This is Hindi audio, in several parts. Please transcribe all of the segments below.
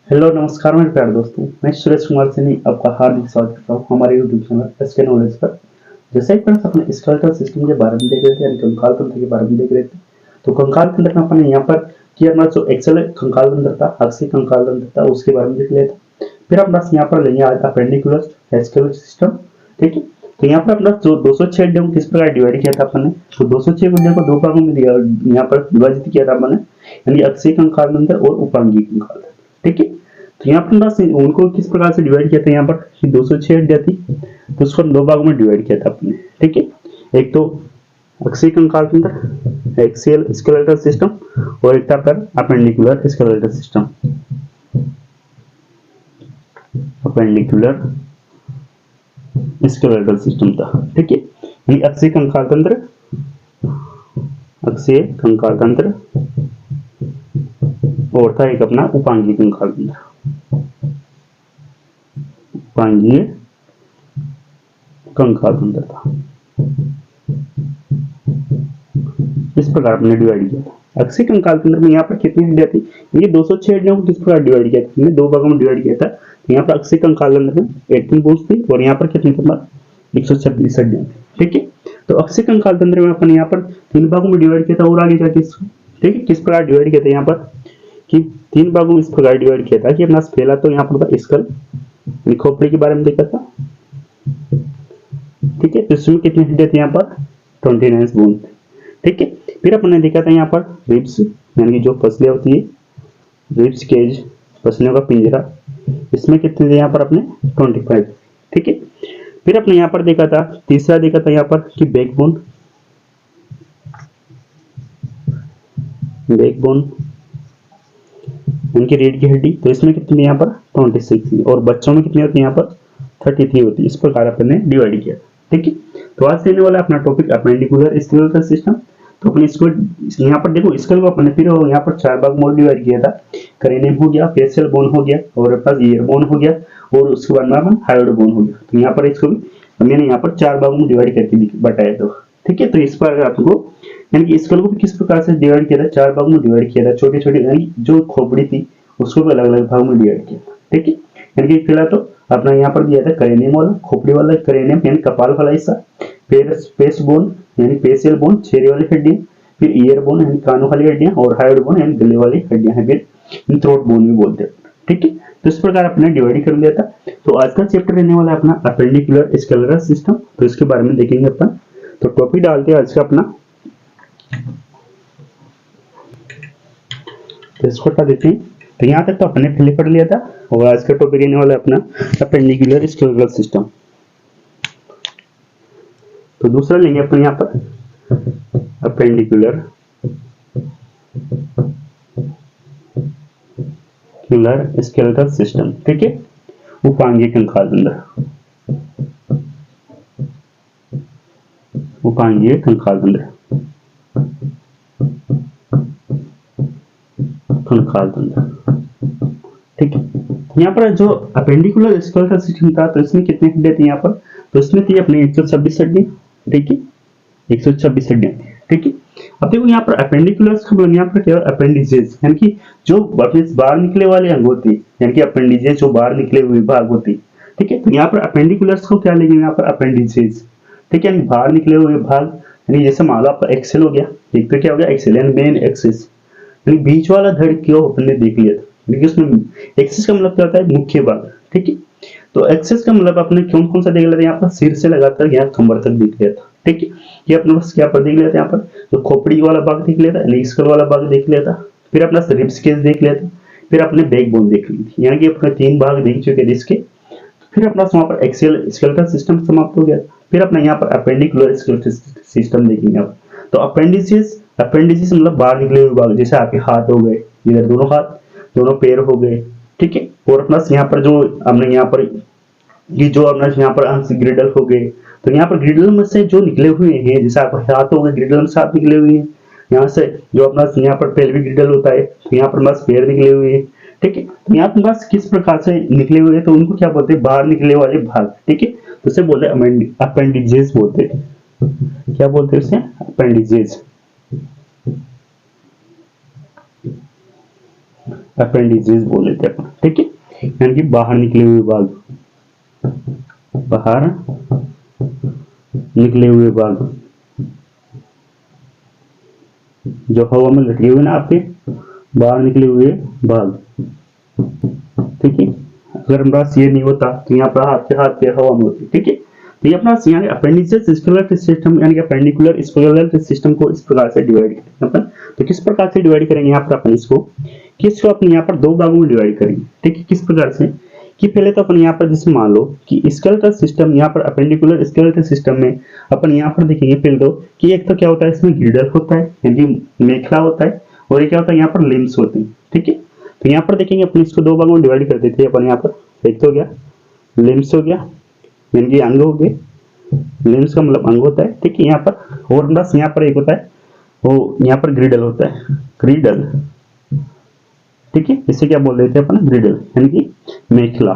हेलो नमस्कार मेरे प्यारे दोस्तों, मैं सुरेश कुमार सैनी आपका हार्दिक स्वागत करता हूँ हमारे यूट्यूब चैनल एसके नॉलेज पर। जैसे ही फ्रेंड्स अपने स्केलेटल सिस्टम के बारे में देख रहे थे यानी कंकाल तंत्र के बारे में देख रहे थे, तो कंकाल तंत्र में अपने यहाँ पर कि अपना जो एक्सेल कंकाल तंत्र था, अक्षीय कंकाल तंत्र था, उसके बारे में देख लिया था। फिर अपना यहाँ पर लेंगे आज अपेंडिकुलर स्केलेटल सिस्टम। ठीक है, तो यहाँ पर अपना जो 206 हड्डियों को किस प्रकार डिवाइड किया था अपन ने, तो 206 हड्डियों को दो भागों में दिया, यहाँ पर विभाजित किया था अपन ने, यानी अक्षीय कंकाल तंत्र और उपांगीय कंकाल तंत्र। ठीक है, तो यहाँ पर बस उनको किस प्रकार से डिवाइड किया था, यहाँ पर 206 हड्डियां थी तो उसको दो भागों में डिवाइड किया था आपने। ठीक है, एक तो अक्षीय कंकाल तंत्र एक्सियल स्केलेटल सिस्टम और एक था फिर appendicular skeletal system. Appendicular skeletal system था। ठीक है, ये अक्षीय कंकाल तंत्र, अक्षीय कंकाल तंत्र और था एक अपना उपांगीय कंकाल तंत्र। उपांगीय कंकाल तंत्र था। इस प्रकार हमने डिवाइड किया था। अक्षीय कंकाल तंत्र में यहाँ पर कितनी हड्डियां थी, ये 206 हड्डियों को किस प्रकार डिवाइड किया था, हमने दो भागों में डिवाइड किया था। तो यहाँ पर अक्षीय कंकाल तंत्र में 18 बोन्स थी और यहाँ पर कितनी थी, 126 हड्डियां थी। ठीक है, तो अक्षीय कंकाल तंत्र में अपन यहाँ पर तीन भागों में डिवाइड किया था और आगे जाके इसको ठीक है किस प्रकार डिवाइड किया था, यहाँ पर कि तीन भागों में इस प्रकार डिवाइड किया था कि अपना पहला तो यहाँ पर था स्कल, खोपड़ी के बारे में देखा था। ठीक है, तो इसमें कितनी हड्डियां थी, यहाँ पर 29 बोन। ठीक है, फिर अपन ने देखा था यहाँ पर रिब्स, यानी कि जो फसलें होती है, रिब्स केज, फसलों का पिंजरा, इसमें कितने थे यहाँ पर अपने 25। ठीक है, फिर अपने यहाँ पर देखा था, तीसरा देखा था यहाँ पर कि बैकबोन, बैकबोन उनकी रीढ़ की हड्डी, तो इसमें कितनी यहाँ पर 26 थी और बच्चों में कितनी होती है, यहाँ पर 33 होती है। इस प्रकार अपन ने डिवाइड किया। ठीक है, तो आज लेने वाला अपना टॉपिक अपेंडिकुलर स्केलेटल सिस्टम। तो अपने इसको यहाँ पर देखो, स्कल को अपने फिर यहाँ पर चार भाग में डिवाइड किया था। करेनियम हो गया, फेशियल बोन हो गया और पास ईयर बोन हो गया और उसके बाद में अपन हायोइड बोन हो गया। तो यहाँ पर इसको भी मैंने यहाँ पर चार भागों में डिवाइड करके बताया था। ठीक है, तो इस पर आपको यानी कि स्कल को भी किस प्रकार से डिवाइड किया था, चार भागों में डिवाइड किया था। छोटी छोटी यानी जो खोपड़ी थी उसको भी अलग अलग भागों में डिवाइड किया। ठीक है, यानी कि पहला तो अपना यहाँ पर दिया था करेनियम वाला, खोपड़ी वाला करेनियम यानी कपाल वाला हिस्सा, फिर पेस बोन यानी पेशियल बोन, चेहरे वाली हड्डियां, फिर ईयर बोन यानी कानों वाली हड्डियां और हायोइड बोन यानी गले वाली हड्डियां हैं, फिर थ्रोट बोन भी बोलते हैं। ठीक है, तो इस प्रकार अपने डिवाइड कर लिया था। तो आज का चैप्टर रहने वाला है अपना अपेंडिकुलर स्केलेटल सिस्टम, तो इसके बारे में देखेंगे अपन। तो टॉपिक डालते हैं आज का अपना, तो इसको हटा देते हैं। तो यहाँ तक तो अपने पहले पढ़ लिया था और आज का टॉपिक रहने वाला है अपना अपेंडिकुलर स्केलेटल सिस्टम। तो दूसरा लेंगे अपन यहाँ पर अपेंडिकुलर स्केलेटल सिस्टम। ठीक है, उपांगीय कंकाल तंत्र, उपांगीय कंकाल तंत्र, कंकाल तंत्र। ठीक है, यहाँ पर जो अपेंडिकुलर स्केलेटल सिस्टम था तो इसमें कितने हड्डियां थी यहाँ पर, तो इसमें थी अपनी 126 हड्डियां। ठीक है, 126 हड्डियां थी। ठीक है, अब देखो यहाँ पर अपेंडिकुलर का मतलब यहाँ पर क्या है, अपेंडिजेस यानी कि जो अपने बाहर निकले वाले अंग होते हैं, यानी कि अपेंडिजेस जो बाहर निकले हुए भाग होते हैं। ठीक है, तो यहाँ पर अपेंडिकुलर्स को क्या लेंगे, यहाँ पर अपेंडिजेस। ठीक है, बाहर निकले हुए भाग, यानी जैसे मान लो आपका एक्सेल हो गया, एक तो क्या हो गया एक्सेल यानी मेन एक्सिस, यानी बीच वाला धड़ क्यों अपन ने देख लिया था, क्योंकि उसमें एक्सिस का मतलब क्या होता है, मुख्य भाग। ठीक है, तो एक्सिस का मतलब आपने कौन कौन सा देख लिया था, यहाँ पर सिर से लगाकर यहाँ कमर तक देख लिया था। ठीक है, ये अपने पास क्या पर देख लिया था, यहाँ पर तो खोपड़ी वाला भाग देख लिया था, स्कल वाला भाग देख लिया था, फिर अपना रिब्स केस देख लिया था, फिर अपने बैक बोन देख ली थी, यानी कि अपने तीन भाग देख चुके थे इसके। फिर अपना वहां पर एक्सियल स्केलेटल सिस्टम समाप्त हो गया। फिर अपना यहाँ पर अपेंडिकुलर स्केलेटल सिस्टम देखेंगे आप। तो अपेंडिसेस, अपेंडिसेस मतलब बाहर निकले हुए भाग, जैसे आपके हाथ हो गए, इधर दोनों हाथ, दोनों पैर हो गए। ठीक है, और प्लस यहाँ पर जो हमने यहाँ पर ये जो अपना यहाँ पर अंश ग्रिडल हो गए, तो यहाँ पर ग्रिडल में से जो निकले हुए हैं, जैसे आपको हाथ हो गए ग्रिडल में साथ निकले हुए हैं, यहाँ से जो अपना यहाँ पर पेल्विक ग्रिडल होता है, तो यहाँ पर बस पैर निकले हुए हैं। ठीक है, तो यहाँ पर बस किस प्रकार से निकले हुए हैं, तो उनको क्या बोलते हैं, बाहर निकले वाले भाग। ठीक है, तो उसे बोलते हैं अपेंडिजेस बोलते हैं। क्या बोलते हैं उसे, अपेंडिजेस। अपेंडिजेस बोल लेते हैं अपन, ठीक है, यानी कि बाहर निकले हुए भाग, बाहर निकले हुए भाग जो हवा में लटके हुए ना आपके, बाहर निकले हुए भाग, ठीक है। अगर हमारे पास ये नहीं होता तो यहाँ पर हाथ पे हवा में होती, ठीक है। तो ये अपना यहाँ अपेंडिजेस स्केलेटल सिस्टम यानी कि अपेंडिकुलर स्केलेटल सिस्टम को इस प्रकार से डिवाइड करेंगे अपन। तो किस प्रकार से डिवाइड करेंगे यहाँ पर अपन इसको, कि इसको अपन यहाँ पर दो भागों में डिवाइड करेंगे, ठीक है। किस प्रकार से, कि पहले तो अपन यहाँ पर जैसे मान लो कि स्केलेटल सिस्टम, यहाँ पर अपेंडिकुलर स्केलेटल सिस्टम में अपन यहाँ पर देखेंगे पहले तो कि एक तो क्या होता है इसमें गिल्डल होता है यानी मेखला होता है, और एक क्या होता है यहाँ पर लिम्स होते हैं, ठीक है। तो यहाँ पर देखेंगे अपन इसको दो भागों में डिवाइड कर देते हैं अपन यहाँ पर, एक तो हो गया लिम्स हो गया यानी कि अंग हो गए, लिम्स का मतलब अंग होता है, ठीक है। यहाँ पर और बस यहाँ पर एक होता है वो यहाँ पर ग्रिडल होता है, ग्रिडल, ठीक है। इसे क्या बोल देते हैं अपन, ग्रिडल यानी कि मेखला।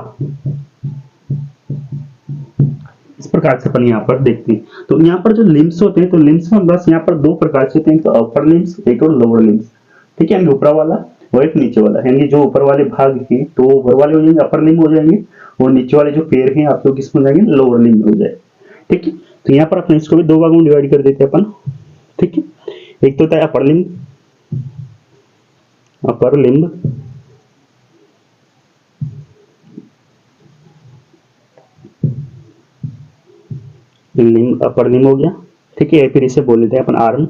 इस प्रकार से अपन यहाँ पर देखते हैं। तो यहाँ पर जो लिम्स होते हैं, तो लिम्स में बस यहाँ पर दो प्रकार से होते हैं, तो अपर लिम्स एक और लोअर लिम्स, ठीक है, यानी ऊपर वाला और एक नीचे वाला, यानी जो ऊपर वाले भाग हैं तो ऊपर वाले हो जाएंगे अपर लिम्ब हो जाएंगे, और नीचे वाले जो पैर हैं आपको किस में हो जाएंगे, लोअर लिम्ब हो जाए, ठीक है। तो यहाँ पर अपन इसको भी दो भागों में डिवाइड कर देते हैं अपन, ठीक है। एक तो होता है upper limb, upper limb, limb upper limb हो गया, ठीक है। फिर इसे बोल लेते हैं अपन आर्म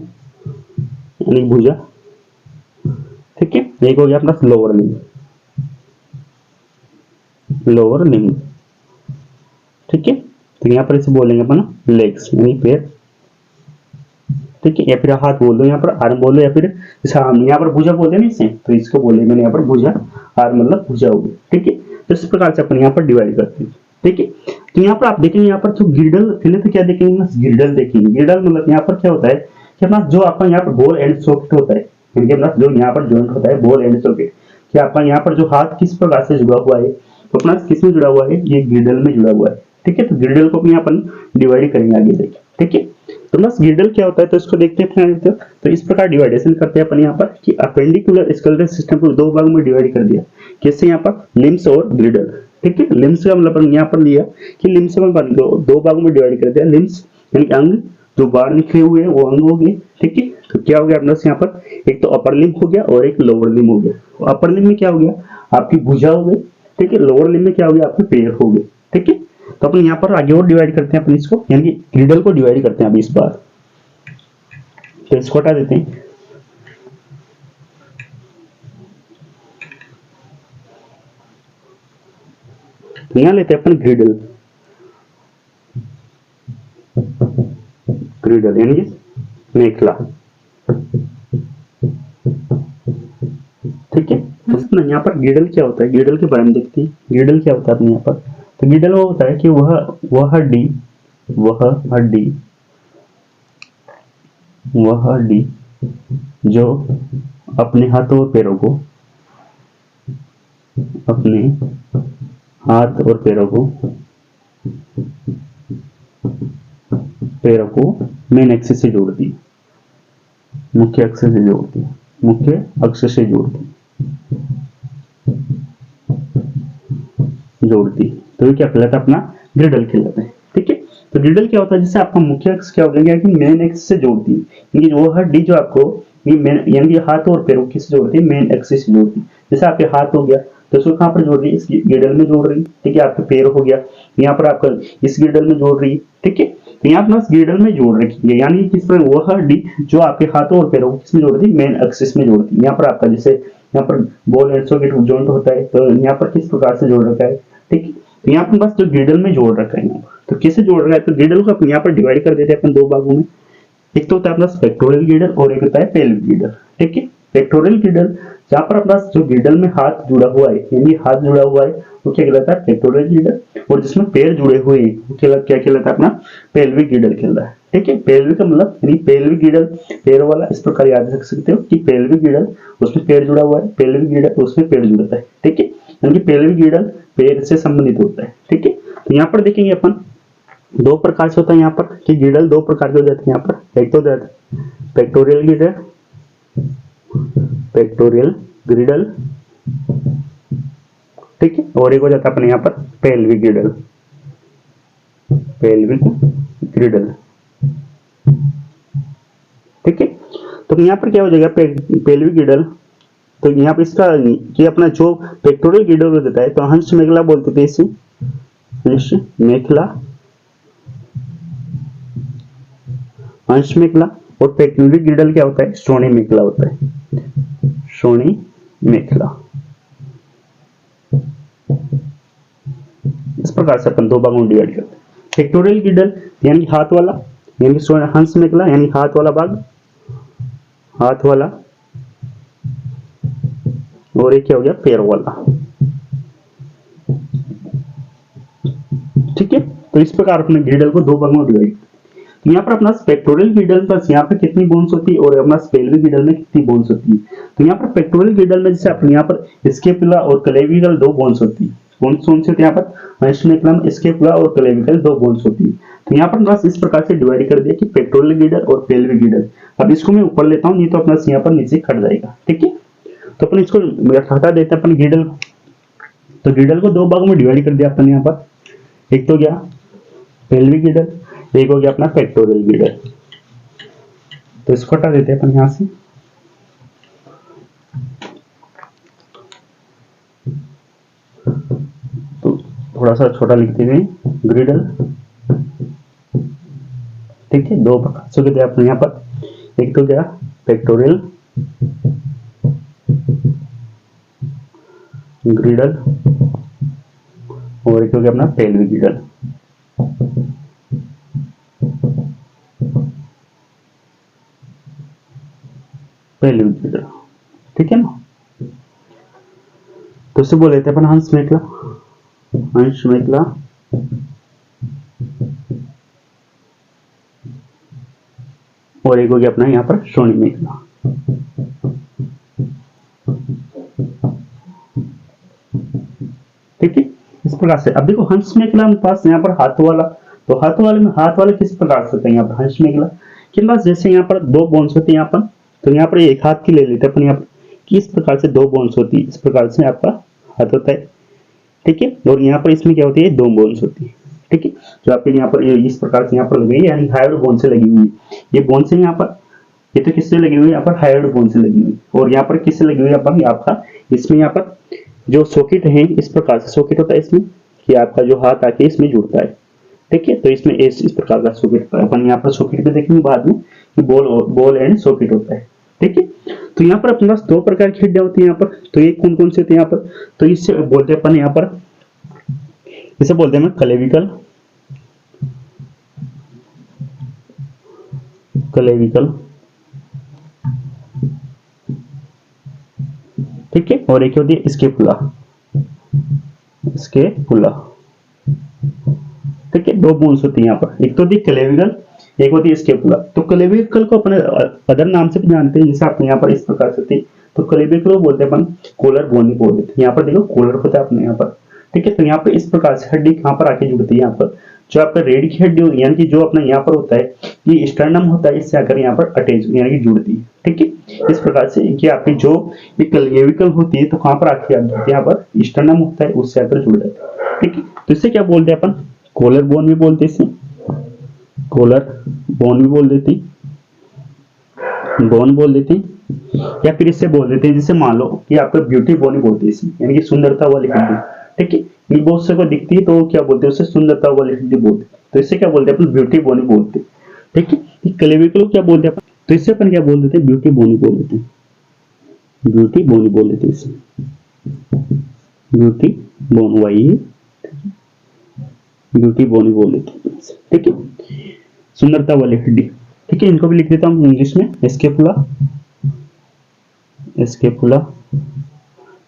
यानी भुजा, ठीक है। एक हो गया अपना लोअर लिम्ब, लोअर लिम्ब, ठीक है। तो यहाँ पर इसे बोलेंगे अपन लेग्स यानी पैर, ठीक है। या फिर हाथ बोल दो, यहाँ पर आर्म बोल दो, या फिर यहाँ पर भुजा बोलते हैं इसे, तो इसको बोले मैंने यहाँ पर भुजा, आर्म मतलब भुजा होगी, ठीक है। तो इस प्रकार से अपन यहाँ पर डिवाइड करते हैं, ठीक है। तो यहाँ पर आप देखेंगे यहाँ पर जो गिल्डल, पहले तो क्या देखेंगे, गिल्डल देखेंगे। गिल्डल मतलब यहाँ पर क्या होता है कि अपना जो आपका यहाँ पर बॉल एंड सॉकेट होता है, जो यहाँ पर जॉइंट होता है बॉल एंड सॉकेट, कि आपका यहाँ पर जो हाथ किस प्रकार से जुड़ा हुआ है, तो अपना किस में जुड़ा हुआ है, ये गिल्डल में जुड़ा हुआ है, ठीक है। तो गिल्डल को भी अपन डिवाइड करेंगे आगे देखिए, ठीक है। तो बस गिल्डल क्या होता है तो इसको देखते हैं। तो इस प्रकार डिवाइडेशन करते हैं अपन यहाँ पर कि अपेंडिकुलर स्केलेटल सिस्टम को दो भागों में डिवाइड कर दिया, कैसे, यहाँ पर लिम्स और गिल्डल, ठीक है। लिम्स का मतलब अपन यहाँ पर लिया कि लिम्स को दो भागों में डिवाइड कर दिया, लिम्स यानी अंग जो बाहर निकले हुए हैं वो अंग हो गए, ठीक है। तो क्या हो गया अपना यहाँ पर, एक तो अपर लिम्ब हो गया और एक लोअर लिम्ब हो गया। अपर लिम्ब में क्या हो गया आपकी भुजा हो गई, ठीक है। लोअर लिम्ब में क्या हो गया आपके पैर हो गए, ठीक है। तो अपन यहाँ पर आगे और डिवाइड करते हैं अपन इसको, यानी गिल्डल को डिवाइड करते हैं अभी इस बार, तो इसको हटा देते हैं। तो यहाँ लेते हैं अपन ग्रिडल, ग्रिडल यानी मेखला, ठीक है। तो यहाँ पर गिडल क्या होता है, गिडल के बारे में देखते हैं। गिडल क्या होता है अपने यहाँ पर, तो गिडल वो होता है कि वह हड्डी जो अपने हाथों और पैरों को, अपने हाथ और पैरों को मेन एक्सिस से जोड़ती है, मुख्य अक्ष से जोड़ती है, मुख्य अक्ष से जोड़ती तो ये क्या कहलाता है, अपना ग्रिडल कहलाता है, ठीक है। तो ग्रिडल क्या होता है, जैसे आपका मुख्य अक्ष क्या होगा कि मेन एक्सिस से जोड़ती है, यानी वो हड्डी जो आपको यानी हाथ और पैरों किससे जोड़ती है, मेन एक्सिस से जोड़ती है। जैसे आपके हाथ हो गया तो उसको कहाँ पर जोड़ रही है, इस गिडल में जोड़ रही है, ठीक है। आपके पैर हो गया यहाँ पर आपका इस गिडल में जोड़ रही है, ठीक है। तो यहाँ पर गिडल में जोड़ रखी है, यानी किस पर, वो हड्डी जो आपके हाथों और पैरों को किसमें जोड़ती है, मेन एक्सिस में जोड़ती है। यहाँ पर आपका जैसे यहाँ पर बॉल एंड सॉकेट जॉइंट होता है, तो यहाँ पर किस प्रकार से जोड़ रखा है, ठीक है। तो यहाँ पर बस जो गिडल में जोड़ रखा है, यहाँ तो किससे जोड़ रखा है, तो गिडल को अपन यहाँ पर डिवाइड कर देते हैं अपन दो भागों में। एक तो होता है अपना पेक्टोरल गिडल और एक होता है पेल्विक गिडल, ठीक है। पेक्टोरल गिडल जहाँ पर अपना जो गिडल में हाथ जुड़ा हुआ है, यानी हाथ जुड़ा हुआ है वो क्या कहलाता है, पेक्टोरल गिडल, और जिसमें पैर जुड़े हुए हैं वो क्या कहलाता है, अपना पेल्विक गिडल कहलाता है, ठीक है। पेल्विक का मतलब यानी पेल्विक गिडल पैर वाला, इस प्रकार याद रख सकते हो कि पेल्विक गिडल उसमें पैर जुड़ा हुआ है, पेल्विक गिडल उसमें पैर जुड़ता है, ठीक है। यानी पेल्विक गिडल पैर से संबंधित होता है, ठीक है। तो यहाँ पर देखेंगे अपन दो प्रकार से होता है यहाँ पर कि गिडल दो प्रकार के हो जाते हैं यहाँ पर। एक तो जाता है पेक्टोरियल गिडल, पेक्टोरियल ग्रिडल, ठीक है, और एक हो जाता है अपने यहाँ पर पेल्विक गिडल, पेल्विक ग्रिडल। ठीक है, तो यहाँ पर क्या हो जाएगा पेल्विक गिडल। तो यहाँ पे इसका ये अपना जो पेक्टोरल गिडल हो जाता है तो हंस मेखला बोलते थे इसे, हंस मेखला, हंस मेखला। और पेक्टोरल गिडल क्या होता है, श्रोणी मेखला होता है, श्रोणी मेखला। इस प्रकार से अपन दो भागों में डिवाइड करते हैं। पेक्टोरल गिडल यानी हाथ वाला, यानी हंस मेखला यानी हाथ वाला भाग, हाथ वाला। और एक क्या हो गया, पैर वाला। ठीक है, तो इस प्रकार अपने गिडल को दो भागों में डिवाइड। तो यहाँ पर अपना पेक्टोरल गिडल पर यहाँ पे कितनी बोन्स होती है और अपना पेल्विक गिडल में कितनी बोन्स होती है। तो यहाँ पर पेक्टोरल गिडल में जैसे अपने यहाँ पर स्केपुला और क्लेविकल दो बोन्स होती है। कौन सी होती है यहाँ पर, हंस मेखला में स्केपुला और क्लेविकल दो बोन्स होती है। तो यहाँ पर बस इस प्रकार से डिवाइड कर दिया कि पेक्टोरल गिडल और पेल्विक गिडल। अब इसको मैं ऊपर लेता हूँ, नहीं तो अपना यहाँ पर नीचे खट जाएगा। ठीक है, तो अपन इसको हटा देते हैं अपन गिडल। तो गिडल को दो भागों में डिवाइड कर दिया अपन यहाँ पर, एक तो क्या पेल्विक गिडल, एक हो गया अपना पेक्टोरल गिडल। तो इसको हटा देते हैं अपन यहां से। तो थोड़ा सा छोटा लिखते हुए ग्रिडल। ठीक है, दो भाग सो कहते हैं अपने यहाँ पर, एक तो क्या पेक्टोरल ग्रिडल और एक हो गया अपना पेल्विक गिडल। पेल्विक गिडल, ठीक है ना। तो इसे बोल लेते हैं अपन हंस मेखला, हंस मेखला। और एक हो गया अपना यहाँ पर श्रोणी मेखला। ठीक है, इस प्रकार से। अब देखो हंस मेखला के पास यहाँ पर हाथ वाला, तो हाथ वाले में हाथ वाले किस प्रकार से होता है यहाँ पर हंस मेखला के पास, जैसे यहाँ पर दो बोन्स होती है यहाँ पर। तो यहाँ पर एक हाथ की ले लेते हैं अपन यहाँ पर, किस प्रकार से दो बोन्स होती है, इस प्रकार से आपका हाथ होता है। ठीक है, और यहाँ पर इसमें क्या होती है, दो बोन्स होती है। ठीक है, जो आपके यहाँ पर इस प्रकार से यहाँ पर लगी है, यानी हायोइड बोन से लगी हुई है। ये बोन से यहाँ पर, ये तो किससे लगी हुई है यहाँ पर, हायोइड बोन से लगी हुई। और यहाँ पर किससे लगी हुई है यहाँ पर, आपका इसमें यहाँ पर जो सॉकेट है, इस प्रकार से सॉकेट होता है इसमें, कि आपका जो हाथ आके इसमें जुड़ता है। ठीक है, तो इसमें इस प्रकार का सॉकेट अपन यहाँ पर सॉकेट में देखेंगे बाद में कि बॉल एंड सॉकेट होता है। ठीक है, तो यहाँ पर अपने पास दो प्रकार की हड्डियां होती है यहाँ पर। तो ये कौन कौन सी होती है यहाँ पर, तो इससे बोलते हैं अपन यहाँ पर, इसे बोलते हैं क्लेविकल, क्लेविकल। ठीक है, और एक होती है स्केपुला, स्केपुला। ठीक है, दो बोन्स होती है यहाँ पर, एक तो होती है क्लेविकल, एक होती है स्केपुला। तो क्लेविकल को अपने अदर नाम से भी जानते हैं, जैसे आपने यहाँ पर इस प्रकार से थी। तो क्लेविकल को बोलते हैं अपन कोलर बोन बोल देते हैं। यहाँ पर देखो कोलर होता है अपने यहाँ पर। ठीक है, तो यहाँ पर इस प्रकार से हड्डी कहाँ पर आके जुड़ती है, यहाँ पर जो आपका रीढ़ की हड्डी होती है, यानी कि जो अपना यहाँ पर होता है, ये स्टर्नम होता है, इससे आकर यहाँ पर अटैच यानी कि जुड़ती है। ठीक है, इस प्रकार से कि आपकी जो ये क्लेविकल होती है, तो कहाँ पर आके यहाँ पर स्टर्नम होता है, उससे आकर जुड़ जाता है। ठीक है, तो इससे क्या बोलते हैं अपन, कोलर बोन भी बोलते हैं, इसे कोलर बोन भी बोल देती, बोन बोल देती, या फिर इससे बोल देते हैं, जैसे मान लो कि आपको ब्यूटी बोन ही बोलते हैं इसे, यानी कि सुंदरता वाली हड्डी। ठीक है, ये बहुत से को दिखती है तो क्या बोलते हैं उसे, सुंदरता वाली हड्डी बोलते हैं। तो इससे क्या बोलते हैं अपन, ब्यूटी बोन ही बोलते हैं। ठीक है, क्लेविकल क्या बोलते हैं अपन, तो इससे अपन क्या बोल देते हैं, ब्यूटी बोन ही बोल देते हैं, ब्यूटी बोन ही बोल देते हैं इसे, ब्यूटी बोन, वही ब्यूटी बोन ही बोल देते हैं। ठीक है, सुंदरता वाली हड्डी। ठीक है, इनको भी लिख देता हूँ इंग्लिश में, स्केपुला, स्केपुला।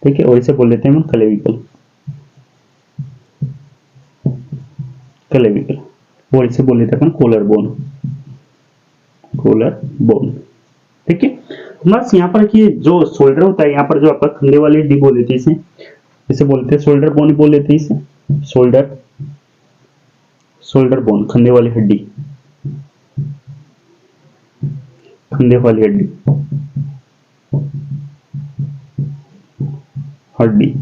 ठीक है, और इसे बोल देते हैं हम क्लेविकल, क्लेविकल। और इसे बोल देते हैं अपन कोलर बोन, कोलर बोन। ठीक है, बस यहाँ पर कि जो शोल्डर होता है, यहाँ पर जो आपका कंधे वाली हड्डी बोल देती है इसे, इसे बोलते हैं शोल्डर बोन बोल देते हैं इसे, शोल्डर, शोल्डर बोन, कंधे वाली हड्डी, कंधे वाली हड्डी, हड्डी।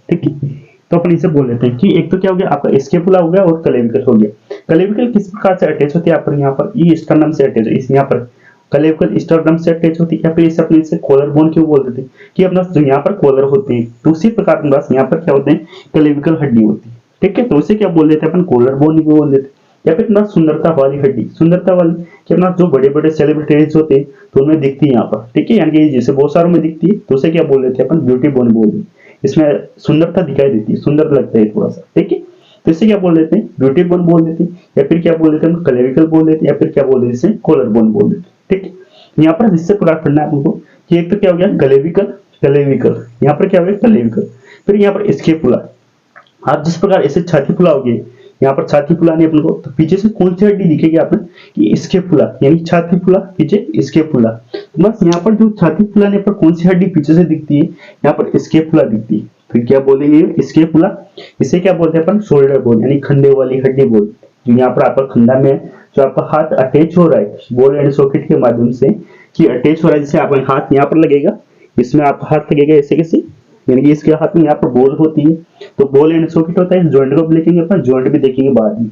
ठीक है, तो अपन इसे बोल लेते हैं कि एक तो क्या हो गया आपका स्केपुला हो गया और क्लेविकल हो गया। क्लेविकल किस प्रकार से अटैच होती है आप यहाँ पर, ये स्टर्नम से अटैच है, इस यहाँ पर क्लेविकल स्टर्नम से अटैच होती है, या फिर इसे अपने इसे कॉलर बोन क्यों बोल देते हैं कि अपना जो यहाँ पर कॉलर होती है, तो उसी प्रकार अपने पास यहाँ पर क्या होते हैं क्लेविकल हड्डी होती है। ठीक है, तो उसे क्या बोल देते हैं अपन, कॉलर बोन भी बोल देते हैं। या फिर अपना सुंदरता वाली हड्डी, सुंदरता वाली कि अपना जो बड़े बड़े सेलिब्रिटीज होते हैं तो उनमें दिखती है यहाँ पर। ठीक है, यानी कि जैसे बहुत सारों में दिखती है तो उसे क्या बोल देते हैं अपन, ब्यूटी बोन बोल देते हैं। इसमें सुंदरता दिखाई देती है, सुंदर लगता है थोड़ा सा। ठीक है, तो इसे क्या बोल देते हैं, ब्यूटी बोन बोल देते हैं, या फिर क्या बोल देते हैं, क्लेविकल बोल देते हैं, या फिर क्या बोल देते हैं, कॉलर बोन बोल देते हैं। ठीक है, यहाँ पर जिससे प्रकार पढ़ना है आपको कि एक तो क्या हो गया क्लेविकल, क्लेविकल यहाँ पर क्या हो गया क्लेविकल, फिर यहाँ पर स्केपुला। आप जिस प्रकार ऐसे छाती फुलाओगे, यहाँ पर छाती फुलानी अपन को, तो पीछे से कौन सी हड्डी दिखेगी आपने कि स्केपुला, यानी छाती फुला पीछे स्केपुला। बस यहाँ पर जो छाती फुलाने पर कौन सी हड्डी पीछे से दिखती है, यहाँ पर स्केपुला दिखती है, फिर क्या बोलेंगे स्केपुला। इसे क्या बोलते हैं अपन, शोल्डर बोन, यानी खंडे वाली हड्डी बोल। यहाँ पर आपका खंडा में जो आपका हाथ अटैच हो रहा है बॉल एंड सॉकेट के माध्यम से, कि अटैच हो रहा है, जैसे आपका हाथ यहाँ पर लगेगा, इसमें आपका हाथ लगेगा ऐसे कैसे, यानी कि इसके हाथ में यहाँ पर बॉल होती है, तो बॉल एंड सॉकेट होता है। जॉइंट को भी देखेंगे अपन, जॉइंट भी देखेंगे बाद में।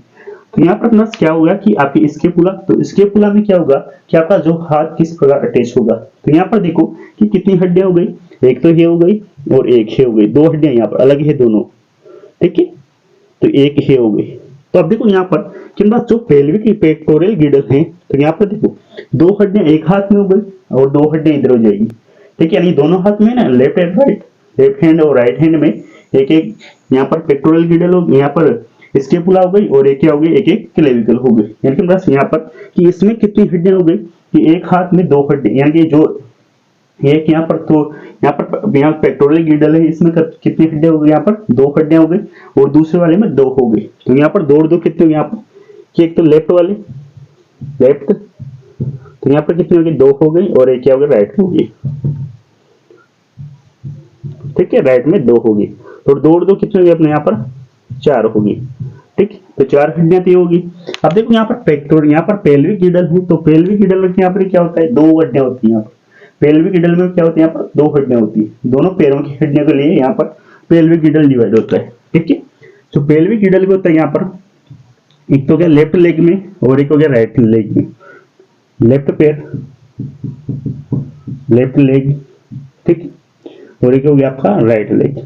तो यहाँ पर अपना क्या होगा कि आपकी स्केपुला, तो स्केपुला में क्या होगा कि आपका जो हाथ किस प्रकार अटैच होगा। तो यहाँ पर देखो कि कितनी हड्डियां हो गई, एक तो ये हो गई और एक ये हो गई, दो हड्डियां यहाँ पर अलग है दोनों। ठीक है, तो एक ये हो गई। तो अब देखो यहाँ पर कि जो पेल्विक पेक्टोरियल गिडल है, तो यहाँ पर देखो दो हड्डियां एक हाथ में हो गई और दो हड्डियां इधर हो जाएगी। ठीक है, यानी दोनों हाथ में ना, left and right, left hand और राइट हैंड में एक एक यहाँ पर पेक्टोरल गिडल हो, यहाँ पर स्केपुला हो गई, और एक क्या हो गई, एक एक क्लेविकल हो गई। यानी कि बस यहाँ पर कि इसमें कितनी हड्डियां हो गई कि एक हाथ में दो हड्डी, यानी कि जो एक यहाँ पर, तो यहाँ पेक्टोरल गिडल है, इसमें कितनी हड्डियां हो गई, यहाँ पर दो हड्डियां हो गई, और दूसरे वाले में दो हो गई। तो यहाँ पर दो कितने हो यहाँ पर कि एक तो लेफ्ट वाले, लेफ्ट, तो यहाँ पर कितनी होगी, दो हो गई, और एक क्या हो गई, राइट हो गई। ठीक है, राइट में दो होगी, तो दो कितने होगी अपने यहाँ पर, चार होगी। ठीक, तो चार हड्डियां तो होगी। अब देखो यहाँ पर पेक्टोर, यहाँ पर पेल्विक गिडल है, तो पेल्विक गिडल में यहाँ पर क्या होता है, दो हड्डियां होती है यहाँ पर। पेल्विक गिडल में क्या होती है, यहाँ पर दो हड्डियां होती है, दोनों पैरों की हड्डियों के लिए यहाँ पर पेल्विक गिडल डिवाइड होता है। ठीक है, तो पेल्विक गिडल भी होता है यहाँ पर, एक तो क्या लेफ्ट लेग में और एक हो गया राइट लेग में, लेफ्ट पैर, लेफ्ट लेग। ठीक, और एक हो गया आपका राइट लेग।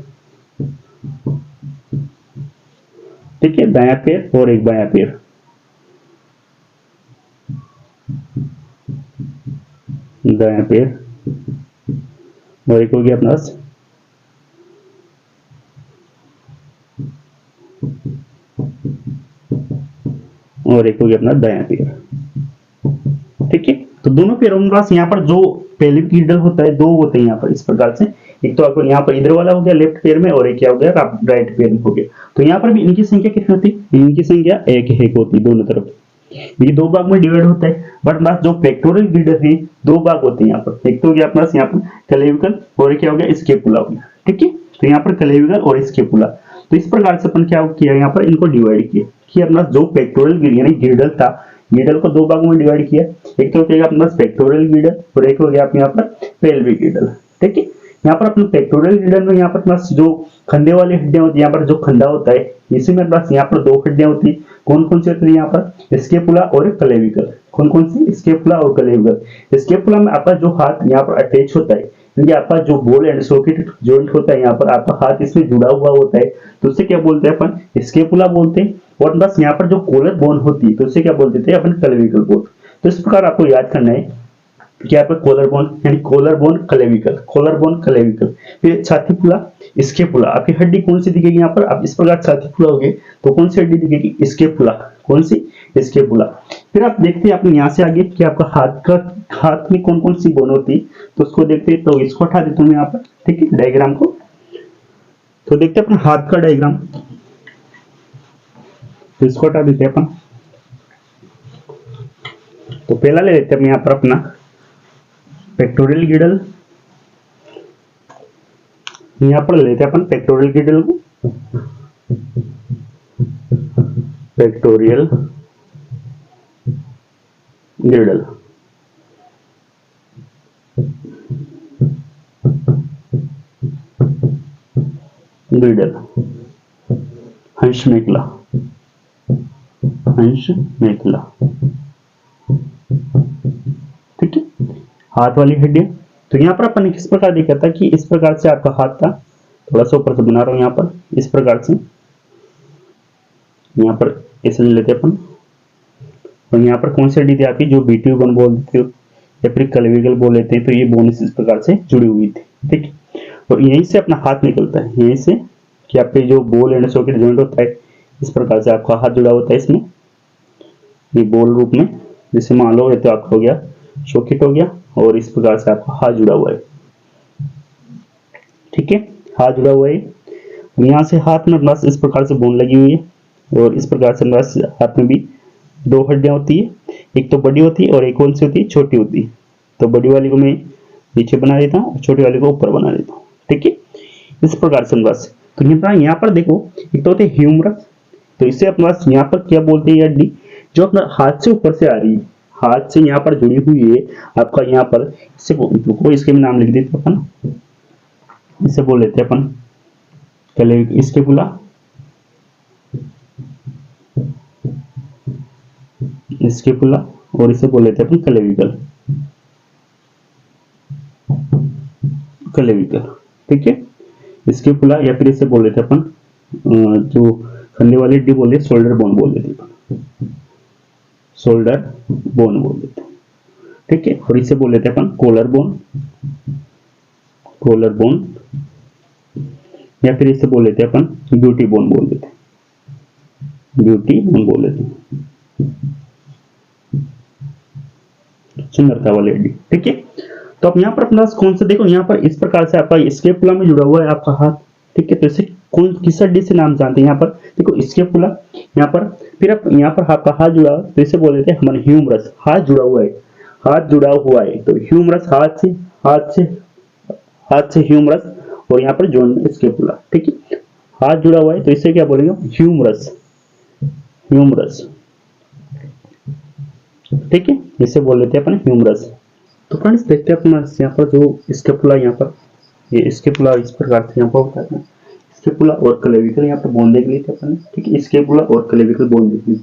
ठीक है, दायां पैर और एक बायां पैर, दायां पैर, और एक हो गया अपना और एक हो गया अपना दायां पैर। ठीक है, तो दोनों पैरों के पास यहाँ पर जो पेल्विक गिडल होता है, दो होते हैं यहाँ पर इस प्रकार से। एक तो आपको यहाँ पर इधर वाला हो गया लेफ्ट पैर में, और एक क्या हो गया राइट पैर में हो गया। तो यहाँ पर भी इनकी संख्या कितनी होती है, इनकी संख्या एक होती है दोनों तरफ। ये दो भाग में डिवाइड होता है, बट बस जो पेक्टोरल गिडल है दो भाग होते हैं यहाँ पर। एक तो हो गया अपना यहाँ पर क्लेविकल, और क्या हो गया स्केपुला हो गया। ठीक है, तो यहाँ पर क्लेविकल और स्केपुला, तो इस प्रकार से अपन क्या किया यहाँ पर, इनको डिवाइड किया कि अपना जो पेक्टोरल यानी गिडल था, गिडल को दो भागों में डिवाइड किया। एक तो हो गया अपना पेक्टोरल गिडल, और एक हो गया यहाँ पर पेल्विक गिडल। ठीक है, यहाँ पर अपने पेक्टोरल गिडल में यहाँ पर प्लस जो खंडे वाली हड्डियां होती है, यहाँ पर जो खंडा होता है इसी में प्लस यहाँ पर दो हड्डियां होती है। कौन कौन सी होती है यहाँ पर, स्केपुला और क्लेविकल। कौन कौन सी, स्केपुला और क्लेविकल। स्केपुला में आपका जो हाथ यहाँ पर अटैच होता है, क्योंकि आपका जो बॉल एंड सॉकेट जॉइंट होता है, यहाँ पर आपका हाथ इसमें जुड़ा हुआ होता है, तो उसे क्या बोलते हैं अपन, स्केपुला बोलते हैं। और बस यहाँ पर जो कॉलर बोन होती है, तो उसे क्या बोलते थे अपन, क्लेविकल बोन। तो इस प्रकार आपको याद करना है कि आपका कॉलर बोन यानी collar bone clavicle, collar bone clavicle. फिर छाती फुला, स्केपुला। आपकी हड्डी कौन सी दिखेगी यहाँ पर, आप इस प्रकार छाती फुलाओगे तो कौन सी हड्डी दिखेगी, स्केपुला। कौन सी, स्केपुला। फिर आप देखते हैं अपने यहाँ से आगे कि आपका हाथ में कौन कौन सी बोन होती है, तो उसको देखते हैं। तो इसको हटा देता हूँ यहाँ पर, ठीक है, डायग्राम को। तो देखते हैं अपना हाथ का डायग्राम, तो इसको हटा देते हैं अपन। तो पहला ले लेते हैं यहाँ पर अपना पेक्टोरल गिडल, यहाँ पर लेते हैं अपन पेक्टोरल गिडल को, पेक्टोरियल गिडल। ग्रिडल, हंस मेखला, हंस मेखला। ठीक है, हाथ वाली हड्डियां, तो यहाँ पर अपन ने किस प्रकार देखा था कि इस प्रकार से आपका हाथ था, थोड़ा सा ऊपर से बना रहा हूं यहाँ पर, इस प्रकार से यहाँ पर ऐसे ले लेते अपन। और यहाँ पर कौन सी हड्डी थी आपकी, जो बीटी बोन बोल देते हो या फिर क्लेविकल बोल लेते हैं, तो ये बोन इस प्रकार से जुड़ी हुई थी। ठीक है, और यहीं से अपना हाथ निकलता है, यहीं से कि आपके जो बोल एंड सॉकेट जॉइंट होता है, इस प्रकार से आपका हाथ जुड़ा होता है इसमें, ये बोल रूप में। जैसे मान लो ये तो आपका हो गया सॉकेट हो गया, और इस प्रकार से आपका हाथ जुड़ा हुआ है। ठीक है, हाथ जुड़ा हुआ है, यहाँ से हाथ में बस इस प्रकार से बोन लगी हुई है, और इस प्रकार से बस हाथ में भी दो हड्डियां होती है, एक तो बड़ी होती है और एक कौन सी होती है, छोटी होती है। तो बड़ी वाली को मैं नीचे बना देता हूँ और छोटी वाली को ऊपर बना देता हूँ। ठीक है, इस प्रकार से बस। तो यहाँ पर देखो, एक तो होती है ह्यूमरस, तो इसे अपने पास यहाँ पर क्या बोलते हैं, हड्डी जो अपना हाथ से ऊपर से आ रही है, हाथ से यहाँ पर जुड़ी हुई है आपका, यहाँ पर इससे इसके भी नाम लिख देते अपन, इसे बोल लेते हैं अपन स्कैपुला, स्कैपुला, और इसे बोल लेते हैं अपन क्लेविकल, क्लेविकल। ठीक है, स्कैपुला, या फिर इसे बोल लेते हैं अपन जो कंधे वाली हड्डी बोल रहे शोल्डर बोन बोल देते हैं, शोल्डर बोन बोल देते हैं। ठीक है, और इसे बोल लेते हैं अपन कॉलर बोन, कॉलर बोन, या फिर इसे बोल लेते हैं अपन ब्यूटी बोन बोल देते हैं, ब्यूटी बोन बोल देते हैं, सुंदरता वाली हड्डी। ठीक है, तो अब यहाँ पर अपना कौन सा देखो, यहाँ पर इस प्रकार से आपका स्कैपुला में जुड़ा हुआ है आपका हाथ। ठीक है, तो इसे कौन किस हड्डी से नाम जानते हैं, यहाँ पर देखो स्कैपुला, यहाँ पर फिर आप यहाँ पर आपका हाथ जुड़ा, तो इसे बोल देते हैं हमारे ह्यूमरस, हाथ जुड़ा हुआ है, हाथ जुड़ा हुआ है, तो ह्यूमरस हाथ से ह्यूमरस, और यहाँ पर जोन में स्कैपुला। ठीक है, हाथ जुड़ा हुआ है, तो इसे क्या बोलेंगे, ह्यूमरस, ह्यूमरस। ठीक है, इसे बोल लेते हैं अपन ह्यूमरस। तो फ्रेंड्स देखते हैं अपना यहाँ पर जो स्कैपुला, यहाँ पर ये स्कैपुला इस प्रकार से यहाँ पर होता है, स्कैपुला और क्लेविकल यहाँ पर बोन देख ली थी अपन ने। ठीक है, स्कैपुला और क्लेविकल बोन देख ली।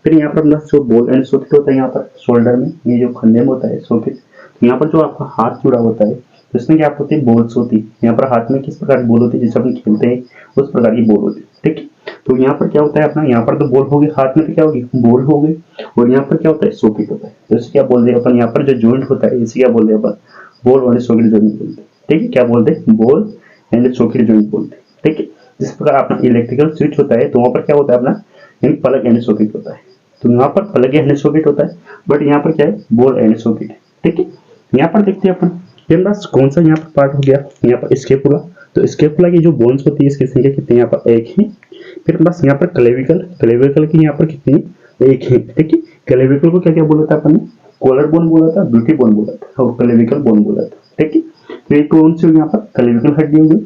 फिर यहाँ पर अपना जो बोल एंड सॉकेट होता है, यहाँ पर शोल्डर में, ये जो खंडे में होता है सॉकेट, तो यहाँ पर जो आपका हाथ जुड़ा होता है, तो इसमें क्या होती है, बॉल्स होती है। यहाँ पर हाथ में किस प्रकार की बॉल होती है, जैसे अपन खेलते हैं उस प्रकार की बॉल होती है। ठीक है, तो यहाँ पर क्या होता है अपना, यहाँ पर तो बॉल हो गई, हाथ में तो क्या होगी, बॉल हो गई, और यहाँ पर क्या होता है, सॉकेट होता है। तो इसे क्या बोलते हैं अपन, यहाँ पर जो जॉइंट होता है इसे क्या बोलते हैं अपन, बॉल एंड सॉकेट जॉइंट बोलते हैं। ठीक है, क्या बोलते हैं, बॉल एंड सॉकेट जॉइंट बोलते हैं। ठीक है, जिस प्रकार अपना इलेक्ट्रिकल स्विच होता है, तो वहाँ पर क्या होता है अपना, यानी प्लग एंड सॉकेट होता है। तो यहाँ पर प्लग एंड सॉकेट होता है, बट यहाँ पर क्या है, बॉल एंड सॉकेट। ठीक है, यहाँ पर देखते हैं अपन, ये बस कौन सा यहाँ पर पार्ट हो गया, यहाँ पर स्कैपुला। तो स्कैपुला की जो बोन्स होती है इसकी संख्या कितनी, यहाँ पर एक है। फिर बस यहाँ पर क्लेविकल, क्लेविकल की यहाँ पर कितनी, एक है। ठीक है, क्लेविकल को क्या क्या बोला था अपन ने, कॉलर बोन बोला था, ब्यूटी बोन बोला था, और क्लेविकल बोन बोला था। ठीक है, तो ये कौन सी होगी, यहाँ पर क्लेविकल हड्डी होगी,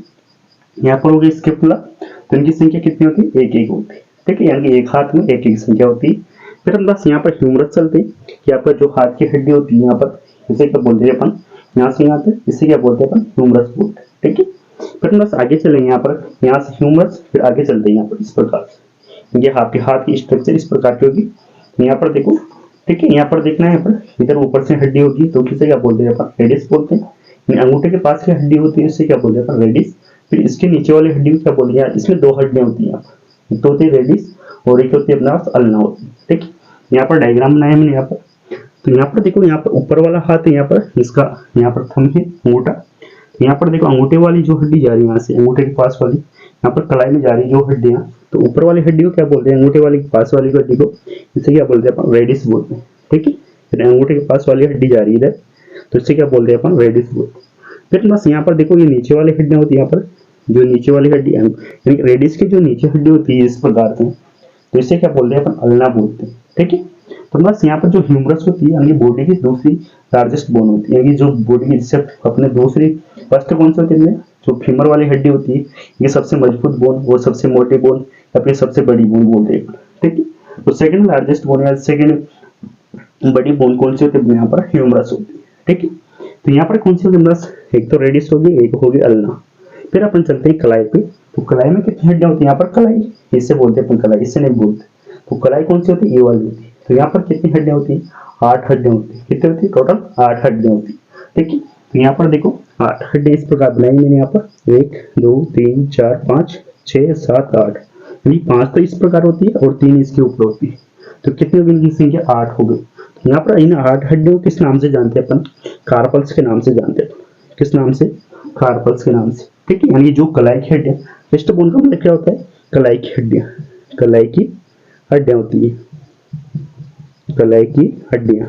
यहाँ पर हो गई स्कैपुला। तो इनकी संख्या कितनी होती है, एक एक होती है। ठीक है, यानी कि एक हाथ में एक एक संख्या होती है। फिर हम बस यहाँ पर ह्यूमरस चलते हैं, कि आपका जो हाथ की हड्डी होती है यहाँ पर, इसे क्या बोलते हैं अपन, यहाँ से यहाँ तक, इसे क्या बोलते हैं अपन, ह्यूमरस बोलते हैं। ठीक है, फिर बस आगे चलेंगे, यहाँ पर यहाँ से ह्यूमरस, फिर आगे चलते हैं यहाँ पर इस प्रकार से, ये आपके हाथ की स्ट्रक्चर इस प्रकार की होगी। यहाँ पर देखो, ठीक है, यहाँ पर देखना है, यहाँ पर इधर ऊपर से हड्डी होगी, तो किसे क्या बोलते हैं अपन, रेडिस बोलते हैं। अंगूठे के पास की हड्डी होती है, इससे क्या बोलते हैं अपन, रेडिस। फिर इसके नीचे वाली हड्डी को क्या बोलते हैं, इसमें दो हड्डियां होती है, यहाँ पर एक तो होती है रेडिस और एक होती है अपना अल्ना होती है। ठीक है, यहाँ पर डायग्राम बनाया मैंने यहाँ पर। तो यहाँ पर देखो, यहाँ पर ऊपर वाला हाथ है, यहाँ पर इसका यहाँ पर थंब है, अंगूठा। तो यहाँ पर देखो अंगूठे वाली जो हड्डी जा रही है यहाँ से, अंगूठे के पास वाली, यहाँ पर कलाई में जा रही है जो हड्डियां, तो ऊपर वाली हड्डी को क्या बोलते हैं, अंगूठे वाली के पास वाली हड्डी को, इसे क्या बोलते हैं अपन, रेडिस बोलते हैं। ठीक है, अंगूठे के पास वाली हड्डी जा रही है इधर, तो इसे क्या बोलते हैं अपन, रेडिस बोलते हैं। फिर बस यहाँ पर देखो, ये नीचे वाली हड्डियां होती है, यहाँ पर जो नीचे वाली हड्डी यानी रेडिस की जो नीचे हड्डी होती है इस प्रकार से, तो इसे क्या बोलते हैं अपन, अल्ना बोलते हैं। ठीक है, तो बस यहाँ पर जो ह्यूमरस होती है, यानी बॉडी की दूसरी लार्जेस्ट बोन होती है, यानी जो बॉडी की जिससे अपने दूसरी, फर्स्ट कौन सा होती है, जो फीमर वाली हड्डी होती है, ये सबसे मजबूत बोन, वो सबसे मोटी बोन, अपनी सबसे बड़ी बोन बोलते हैं। ठीक है, तो सेकंड लार्जेस्ट बोन या सेकंड बड़ी बोन कौन सी होती है, यहाँ पर ह्यूमरस होती है। ठीक है, तो यहाँ पर कौन सी होगी, बस एक तो रेडिस होगी, एक होगी अल्ना। फिर अपन चलते हैं कलाई पे। तो कलाई में कितनी हड्डियां होती है यहाँ पर, कलाई, इससे बोलते हैं अपन कलाई, इससे नहीं बोलते। तो कलाई कौन सी होती है, ये वाली होती है। तो यहाँ पर कितनी हड्डियां होती है, 8 हड्डियां होती है। कितनी होती है, टोटल 8 हड्डियां होती है। ठीक है, तो यहाँ पर देखो 8 हड्डियां इस प्रकार बनाई मैंने यहाँ पर, 1 2 3 4 5 6 7 8, यानी 5 तो इस प्रकार होती है और 3 इसके ऊपर होती है। तो कितनी हो गई इनकी संख्या, 8 हो गई। तो यहाँ पर इन 8 हड्डियों को किस नाम से जानते हैं अपन, कार्पल्स के नाम से जानते हैं। किस नाम से, कार्पल्स के नाम से। ठीक है, यानी जो कलाई की हड्डियां, वेस्ट बोन का मतलब क्या होता है, कलाई की हड्डियां, कलाई की हड्डियां होती है, कलाई की हड्डियां।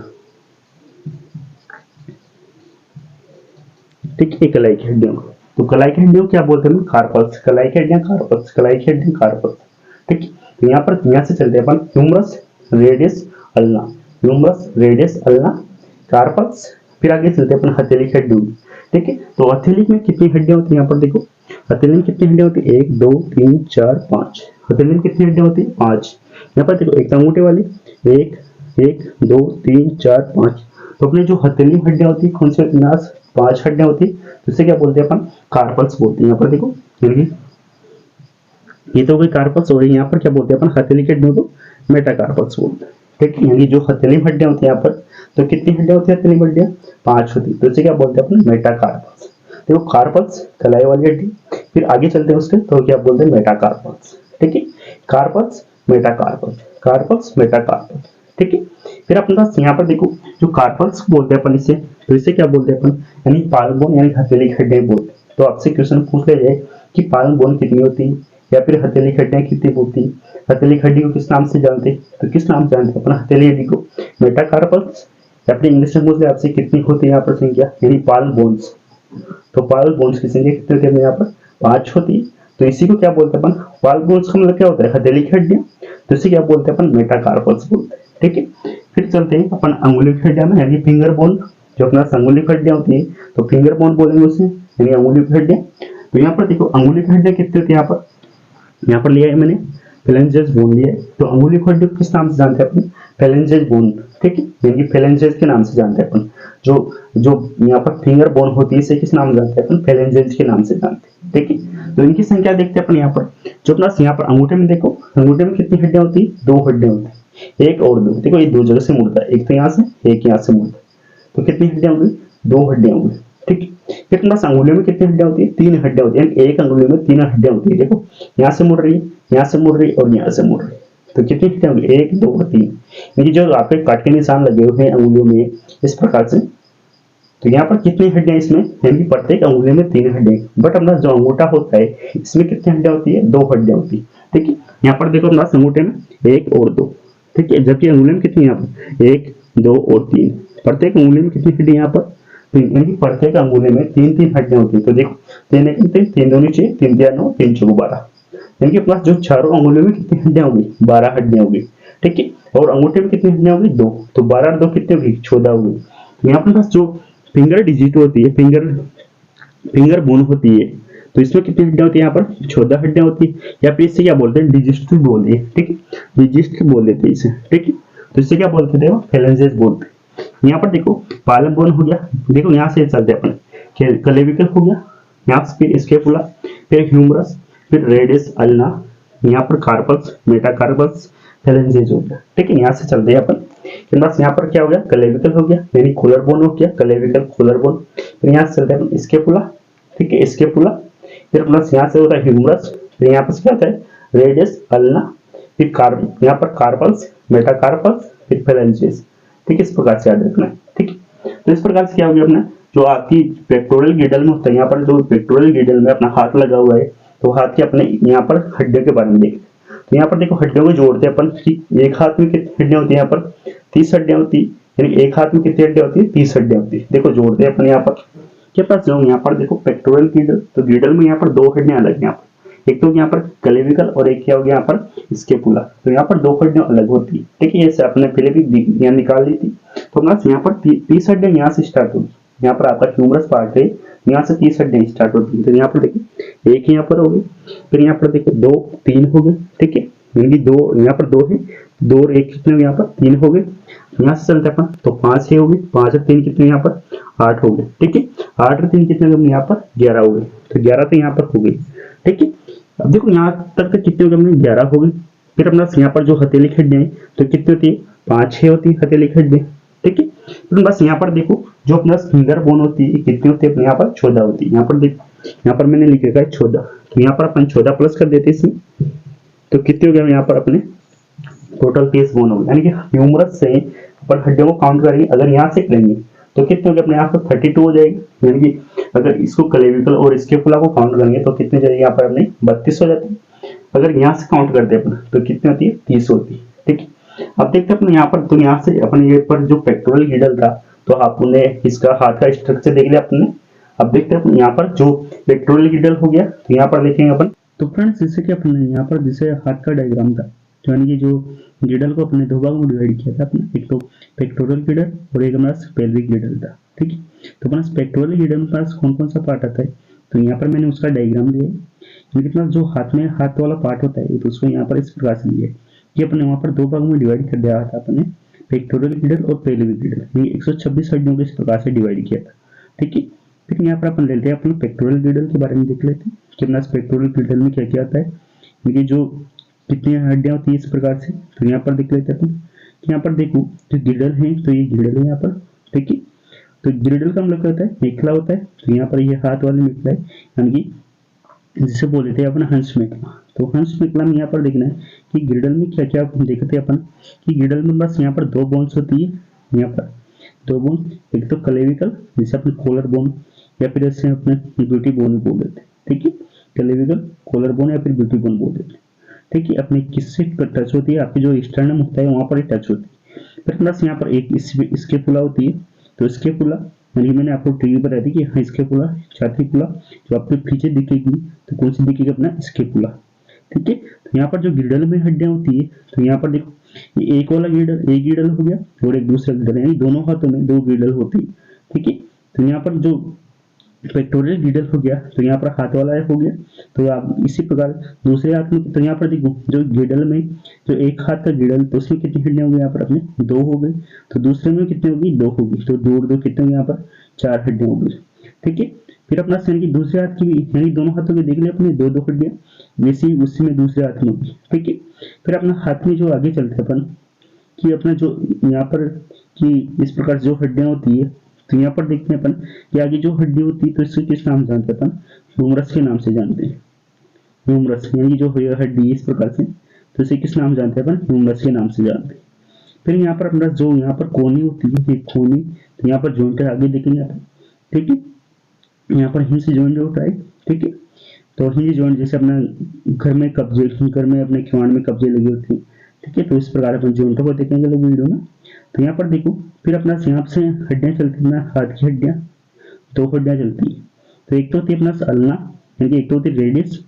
ठीक है, कलाई की हड्डियों को, तो कलाई की हड्डियों क्या बोलते हैं, कार्पल्स, कलाई की हड्डियां कार्पल्स, कलाई की हड्डियां कार्पल्स। ठीक है, तो यहाँ पर यहाँ से चलते हैं अपन, humerus, radius, ulna, humerus, radius, ulna, carpals. फिर आगे चलते हैं अपन हथेली की हड्डी। ठीक है, तो हथेली में कितनी हड्डियां होती है, यहाँ पर देखो हथेली में कितनी हड्डियां होती है, 1 2 3 4 5, हथेली में कितनी हड्डियां होती है, 5। यहाँ पर देखो एक अंगूठे वाली, 1 1 2 3 4 5। तो अपने जो हथेली में हड्डियां होती है कौन सी होती है, 5 हड्डियां होती है, तो इसे क्या बोलते हैं अपन, कार्पल्स बोलते हैं। यहाँ पर देखो ये तो कोई कार्पल्स हो रही है, यहाँ पर क्या बोलते हैं अपन, हथेली के हड्डियों को मेटाकार्पल्स बोलते हैं। ठीक है, यानी जो हथेली में हड्डियां होती है यहाँ पर, तो कितनी हड्डियां होती है हथेली में हड्डियां, 5 होती है, तो इसे क्या बोलते हैं अपन, मेटाकार्पल्स। देखो कार्पल्स कलाई वाली हड्डी, फिर आगे चलते हैं उसके, तो क्या बोलते हैं, मेटाकार्पल्स। ठीक है, कार्पल्स, मेटाकार्पल्स, कार्पल्स, मेटाकार्पल्स। ठीक है, फिर अपने पास यहाँ पर देखो जो कार्पल्स बोलते हैं अपन इसे, तो इसे क्या बोलते हैं अपन, यानी पालन बोन, यानी हथेली की हड्डियां बोलते हैं। तो आपसे क्वेश्चन पूछ ले जाए कि पालन बोन कितनी होती है, या फिर हथेली की हड्डियां कितनी होती है, हथेली की हड्डी को किस नाम से जानते हैं, तो किस नाम से जानते हैं अपन हथेली हड्डी को, मेटाकार्पल्स। या फिर इंग्लिश में पूछ ले आपसे कितनी होती है यहाँ पर संख्या, यानी पाल बोन्स। तो पाल बोन्स की संख्या कितनी होती है यहाँ पर, 5 होती है। तो इसी को क्या बोलते हैं अपन, पाल बोन्स का मतलब क्या होता है, हथेली की हड्डियां, तो इसे क्या बोलते हैं अपन, मेटाकार्पल्स बोलते हैं। ठीक है, फिर चलते हैं अपन अंगुली की हड्डियां में, यानी फिंगर बोन, जो अपना अंगुली की हड्डियां होती है, तो फिंगर बोन बोलेंगे उसे, यानी अंगुली की हड्डियां। तो यहाँ पर देखो अंगुली की हड्डियां कितनी होती है, यहाँ पर लिया है मैंने फेलेंजेस बोन लिया है। तो अंगुली की हड्डी किस नाम से जानते हैं अपन, फेलेंजेस बोन। ठीक है, यानी फेलेंजेस के नाम से जानते हैं अपन। जो जो यहाँ पर फिंगर बोन होती है इसे किस नाम से जानते हैं अपन, फेलेंजेस के नाम से जानते हैं। ठीक है, तो इनकी संख्या देखते हैं अपन यहाँ पर, जो अपना यहाँ पर अंगूठे में देखो, अंगूठे में कितनी हड्डियां होती है, 2 हड्डियां होती है, 1 और 2। देखो ये 2 जगह से मुड़ता है, एक तो यहाँ से, एक यहाँ से मुड़ता है। तो कितनी हड्डियां होगी, 2 हड्डियां होगी। ठीक है, फिर अपने पास अंगुली में कितनी हड्डियां होती है, 3 हड्डियां होती है, एक अंगुली में 3 हड्डियां होती है। देखो यहाँ से मुड़ रही है, यहाँ से मुड़ रही है और यहाँ से मुड़ रही है। तो कितनी हड्डियां होंगी, 1 2 और 3। यानी जो आपके काट के निशान लगे हुए हैं अंगुलियों में इस प्रकार से, तो यहाँ पर कितनी हड्डियां इसमें, यानी प्रत्येक अंगुली में 3 हड्डियां। बट अपना जो अंगूठा होता है इसमें कितनी हड्डियां होती है, 2 हड्डियां होती है। ठीक है, यहाँ पर देखो अपना अंगूठे में 1 और 2। ठीक है, जबकि अंगुली में कितनी, यहाँ पर 1 2 और 3। प्रत्येक अंगुली में कितनी हड्डी, यहाँ पर 3, यानी प्रत्येक अंगुली में 3 हड्डियां होती है। तो देखो 3 1 3 3 2 6 3 3 9 3 4 12, यानी कि प्लस जो चारों अंगुलियों में कितनी हड्डियां होगी, 12 हड्डियां होगी। ठीक है, और अंगूठे में कितनी हड्डियां होगी, 2। तो 12 और 2 कितनी होगी, 14 होगी। यहाँ पर पास जो फिंगर डिजिट होती है, फिंगर बोन होती है, तो इसमें कितनी हड्डियां होती है, यहाँ पर 14 हड्डियां होती है। या फिर इससे क्या बोलते हैं, डिजिस्ट बोलते हैं। ठीक है, डिजिस्ट बोल देते हैं इसे। ठीक है, तो इससे क्या बोलते थे, फेलेंजेस बोलते हैं। यहाँ पर देखो पालन बोन हो गया, देखो यहाँ से चलते हैं अपन, क्लेविकल हो गया, यहाँ से फिर स्कैपुला, फिर ह्यूमरस, फिर रेडियस, अल्ना, यहाँ पर कार्पल्स, मेटाकार्पल्स, फेलेंजेस हो गया। ठीक है, यहाँ से चलते हैं अपन, फिर बस यहाँ पर क्या हो गया, क्लेविकल हो गया, यानी खोलर बोन हो गया, क्लेविकल खोलर बोन। फिर यहाँ से चलते हैं अपन स्कैपुला। ठीक है, स्कैपुला, फिर प्लस यहाँ से होता है ह्यूमरस, फिर यहाँ पर क्या होता है, रेडियस, अल्ना, फिर यहाँ पर कार्पल्स, मेटाकार्पल्स, फिर फेलेंजेस। ठीक है, इस प्रकार से याद रखना है। ठीक है, तो इस प्रकार से क्या होगी अपना, जो आपकी पेक्टोरल गिडल में होता है, यहाँ पर जो पेक्टोरल गिडल में अपना हाथ लगा हुआ है, तो हाथ के अपने यहाँ पर हड्डियों के बारे में देखते हैं। तो यहाँ पर देखो हड्डियों को जोड़ते हैं अपन कि एक हाथ में कितनी हड्डियां होती है, यहाँ पर 30 हड्डियां होती है, यानी एक हाथ में कितनी हड्डियां होती है, 30 हड्डियां होती है। देखो जोड़ते हैं अपन यहाँ पर, के पास जाऊँ यहाँ पर देखो पेक्टोरल गिडल, तो गिडल में यहाँ पर 2 हड्डियां अलग है, यहाँ पर एक तो यहाँ पर क्लेविकल और एक क्या हो गया यहाँ पर स्कैपुला। तो यहाँ पर 2 हड्डियां अलग होती है। ठीक है, जैसे आपने पहले भी यहाँ निकाल ली थी। तो बस यहाँ पर 30 हड्डियां यहाँ से स्टार्ट होगी, यहाँ पर आपका ह्यूमरस पार्ट है, यहाँ से 30 हड्डियां स्टार्ट होती है। तो यहाँ पर देखिए एक यहाँ पर हो गई, फिर यहाँ पर देखिए 2 3 हो गए। ठीक है, यानी 2 यहाँ पर 2 है, 2 और 1 कितने हो गए, यहाँ पर 3 हो गए। यहाँ से चलते अपन, तो 5 है हो गई, 5 और 3 कितने यहाँ पर 8 हो गए। ठीक है, 8 और 3 कितने यहाँ पर 11 हो गए। तो 11 तो यहाँ पर हो गई। ठीक है, अब देखो यहाँ तक कितने हो गए अपने 11 हो गए। फिर अपना यहाँ पर जो हथेली की हड्डियां हैं तो कितनी होती है 5-6 होती है हथेली की हड्डियां। ठीक है, तो बस यहाँ पर देखो जो अपना फिंगर बोन होती है कितनी होती है अपने यहाँ पर 14 होती है। यहाँ पर देखो यहाँ पर मैंने लिख रखा है 14, तो यहाँ पर अपन 14 प्लस कर देते इसमें, तो कितने हो गए यहाँ पर अपने टोटल 30 बोन हो गए। यानी कि ह्यूमरस से अपन हड्डियों को काउंट करेंगे, अगर यहाँ से करेंगे तो कितने हो गए अपने यहाँ पर 32 हो जाएगी। यानी कि अगर इसको क्लेविकल और स्केपुला को काउंट करेंगे तो कितने जाएगी यहाँ पर अपने 32 हो जाती है। अगर यहाँ से काउंट करते हैं अपन तो कितनी होती है 30 होती है। ठीक है, अब देखते हैं अपने यहाँ पर, तो यहाँ से अपन ये पर जो पेक्टोरल गिडल था तो आपने इसका हाथ का स्ट्रक्चर देख लिया अपने। अब देखते हैं यहाँ पर जो पेक्टोरल गिडल हो गया तो यहाँ पर देखेंगे अपन। तो फ्रेंड्स जैसे कि अपने यहाँ पर जैसे हाथ का डायग्राम था, यानी कि जो गिडल को अपने दो भागों में डिवाइड किया था अपने, एक तो पेक्टोरल गिडल और एक हमारा पेल्विक गिडल था। ठीक है, तो अपना पेक्टोरल गिडल में पास कौन कौन सा पार्ट आता है तो यहाँ पर मैंने उसका डायग्राम दिया है। लेकिन जो हाथ में हाथ वाला पार्ट होता है तो उसको यहाँ पर इस प्रकार से लिया है कि अपने वहाँ पर दो भागों में डिवाइड कर दिया था अपने, पेक्टोरल गिडल और पेल्विक गिडल, ये 126 हड्डियों को इस प्रकार से डिवाइड किया था। ठीक है, फिर यहाँ पर अपन लेते हैं अपने पेक्टोरल गिडल के बारे में देख लेते हैं कि अपना पेक्टोरल गिडल में क्या क्या आता है, ये जो कितनी हड्डियां होती है इस प्रकार से। तो यहाँ पर देख लेते हैं अपन, यहाँ पर देखो जो गिडल है तो ये गिडल है यहाँ पर। ठीक है, तो गिडल का मतलब क्या होता है मेखला होता है, तो यहाँ पर ये हाथ वाले मेखला है, यानी कि जिसे बोल देते हैं अपन हंस मेखला। तो हंस मेखला में यहाँ पर देखना है कि गिडल में क्या क्या देखते हैं अपन कि गिडल में बस यहाँ पर दो बोन्स होती है, यहाँ पर दो बोन, एक तो क्लेविकल जिसे अपने कॉलर बोन या फिर ऐसे अपने ब्यूटी बोन बोल देते हैं। ठीक है, क्लेविकल, कॉलर बोन या फिर ब्यूटी बोन बोल देते हैं। ठीक है, अपने किससे टच होती है आपकी जो स्टर्नम होता है वहां पर ही टच होती है। फिर प्लस यहाँ पर एक स्केपुला होती है, तो स्केपुला यानी मैंने आपको टीवी पर बताया कि हाँ स्केपुला छाती पुला जो आपके पीछे दिखेगी तो कौन सी दिखेगी अपना स्केपुला। ठीक है, तो यहाँ पर जो गिडल में हड्डियां होती है तो यहाँ पर देखो ये एक वाला गिडल एक गिडल हो गया और एक दूसरा गिडल, यानी दोनों हाथों में दो गिडल होती है। ठीक है, तो यहाँ पर जो पेक्टोरल गिडल हो गया तो यहाँ पर हाथ वाला हो गया, तो आप इसी प्रकार दूसरे हाथ में, तो यहाँ पर देखो जो गिडल में जो एक हाथ का गिडल तो उसमें कितनी हड्डियां होगी यहाँ पर अपने 2 हो गई, तो दूसरे में कितनी होगी 2 होगी, तो 2 और 2 कितने यहाँ पर 4 हड्डियां होगी। ठीक है, फिर अपना यानी दूसरे हाथ की भी यानी दोनों हाथों के देख लिया अपने 2-2 हड्डियां, वैसे ही उसी में दूसरे हाथ में होगी। ठीक है, फिर अपना हाथ में जो आगे चलते अपन कि अपना जो यहाँ पर कि इस प्रकार जो हड्डियां होती है तो यहाँ पर देखते हैं अपन कि आगे जो हड्डी होती है तो इसको किस नाम से जानते हैं अपन, ह्यूमरस के नाम से जानते हैं। ह्यूमरस यानी जो हड्डी इस प्रकार से, तो इसे किस नाम से जानते हैं अपन, ह्यूमरस के नाम से जानते हैं। फिर यहाँ पर अपना जो यहाँ पर कोनी होती है ये कोनी, तो यहाँ पर जॉइंट आगे देखेंगे अपन। ठीक है, यहाँ पर हिंज जॉइंट होता है। ठीक है, तो हिंज जॉइंट जैसे अपना घर में कब्जे, घर में अपने खिवाड़ में कब्जे लगी होती है। ठीक है, तो इस प्रकार अपन जॉइंटों को देखेंगे लोग वीडियो में। तो यहाँ पर देखो फिर अपना यहाँ से हड्डियां चलती है, हाथ की हड्डियां 2 हड्डियां चलती है, तो एक तो होती है अपना अल्ना, यानी कि एक तो होती है रेडिस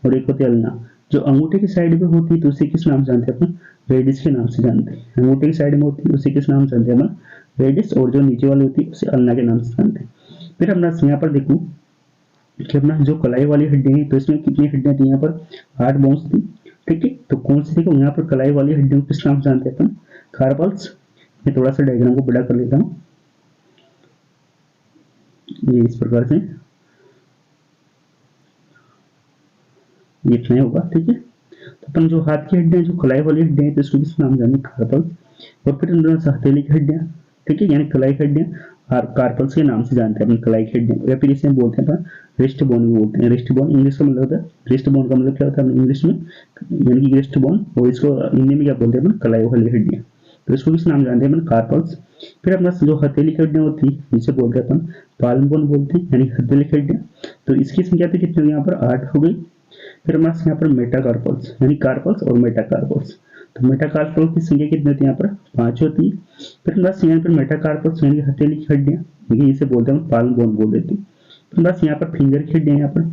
और एक होती है अल्ना। जो अंगूठे की साइड में होती है तो उसे किस नाम से जानते हैं अपन, रेडिस के नाम से जानते हैं। अंगूठे की साइड में होती है उसे किस नाम से जानते हैं अपन, रेडिस, और जो नीचे वाली होती है उसे अल्ना के नाम से जानते हैं। फिर अपना यहाँ पर देखो कि अपना जो कलाई वाली हड्डी है तो इसमें कितनी हड्डियां थी, यहाँ पर 8 बोन्स थी। ठीक है, तो कौन सी देखो यहाँ पर कलाई वाली हड्डियों को किस नाम से जानते हैं अपन, कार्पल्स। मैं थोड़ा सा डायग्राम को बड़ा कर लेता हूँ, ये इस प्रकार से ये इतना ही होगा। ठीक है, तो अपन जो हाथ की हड्डियां जो कलाई वाली हड्डियां है तो इसको किस नाम जाने, कार्पल्स। और फिर हथेली की हड्डियां, ठीक है, यानी कलाई की हड्डियां और कार्पल्स के नाम से जानते हैं अपन कलाई की हड्डियां, या फिर इसे बोलते हैं अपन रिस्ट बोन भी बोलते हैं। रिस्ट बोन इंग्लिश का मतलब होता है, रिस्ट बोन का मतलब क्या होता है इंग्लिश में, यानी कि रिस्ट बोन, और इसको हिंदी में क्या बोलते हैं अपन, कलाई वाली हड्डियां, तो इसको किस नाम जानते हैं अपन, कार्पल्स। फिर अपना जो हथेली की हड्डियां होती है जिसे बोलते हैं अपन पाल्म बोन बोलते हैं, यानी हथेली की हड्डियां, तो इसकी संख्या तो कितनी हुई यहाँ पर 8 हो गई। फिर हमारे यहाँ पर मेटाकार्पल्स, यानी कार्पल्स और मेटाकार्पल्स, तो मेटाकार्पल्स की संख्या कितनी होती है यहाँ पर 5 होती है। फिर बस यहाँ पर मेटाकार्पल्स यानी हथेली की हड्डियां, इसे बोलते हैं पाल्म बोन बोल देते हैं। फिर बस यहाँ पर फिंगर की हड्डियां, यहाँ पर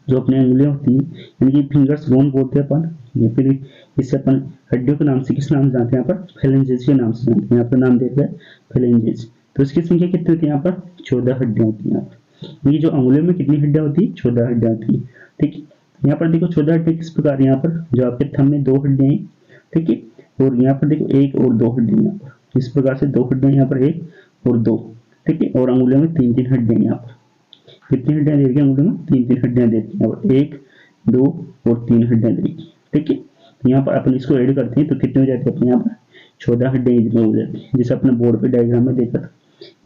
जो अपनी उंगलियां होती है यानी कि फिंगर्स बोन बोलते हैं अपन, या फिर इसे अपन हड्डियों के नाम से किस नाम से जानते हैं, यहाँ पर फेलेंजेस के नाम से जानते हैं। यहाँ पर नाम देते हैं फेलेंजेस, तो इसकी संख्या कितनी होती है यहाँ पर 14 हड्डियां होती है। यहाँ पर ये जो उंगलियों में कितनी हड्डियां होती है, 14 हड्डियां होती है। ठीक है, यहाँ पर देखो 14 हड्डियां किस प्रकार, यहाँ पर जो आपके थंब में 2 हड्डियां हैं। ठीक है, और यहाँ पर देखो 1 और 2 हड्डियां, यहाँ पर इस प्रकार से 2 हड्डियां यहाँ पर 1 और 2। ठीक है, और उंगलियों में 3-3 हड्डियां, यहाँ पर कितनी हड्डियां दे रखी है उंगलियों में, 3-3 हड्डियां दे रखी है, और 1 2 और 3 हड्डियां देखी, ठीक है। यहाँ पर अपन इसको ऐड करते हैं तो कितने हो जाते हैं अपने यहाँ पर 14 हड्डियां इसमें हो जाती है, जैसे अपने बोर्ड पे डायग्राम में देखा था,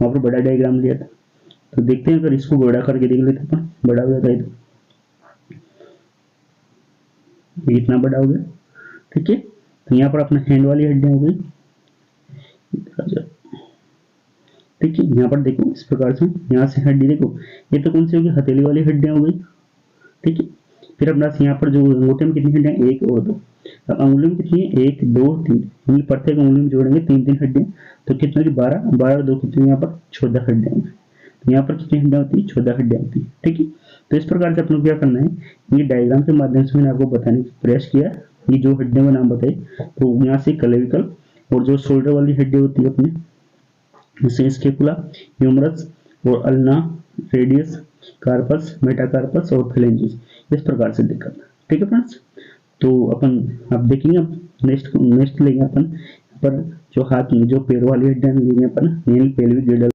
वहाँ पर बड़ा डायग्राम लिया था। तो देखते हैं अगर इसको बड़ा करके देख लेते हैं, बड़ा हो जाता है तो इतना बड़ा हो गया, ठीक है। तो यहाँ पर अपना हैंड वाली हड्डियां हो गई, ठीक है। यहाँ पर देखो इस प्रकार से, यहाँ से हड्डी देखो, ये तो कौन सी होगी, हथेली वाली हड्डियां हो गई, ठीक है। फिर अपना यहाँ पर जो अंगूठे में कितनी हड्डियां, 1 और 2। अब अंगुली में कितनी है, 1 2 3, यानी प्रत्येक अंगुली में जोड़ेंगे 3 हड्डियां, तो कितनी होगी 12, 12 और 2 कितनी, यहाँ पर 14 हड्डियां होंगी। तो यहाँ पर कितनी हड्डियां होती है, 14 हड्डियां होती है, ठीक है। तो इस प्रकार से अपने क्या करना है, ये डायग्राम के माध्यम से मैंने आपको बताने का प्रयास किया, ये जो हड्डियों का नाम बताए, तो यहाँ से क्लेविकल और जो शोल्डर वाली हड्डी होती है अपने, जैसे स्केपुला, ह्यूमरस और अल्ना, रेडियस, कार्पस, मेटाकार्पस और फेलेंजिस, इस प्रकार से दिक्कत, ठीक है फ्रेंड्स। तो अपन अब देखेंगे, अब नेक्स्ट लेंगे अपन पर जो हाथ में जो पैर वाली हड्डियां लेंगे अपन, मेन पेल्विक गिल्डल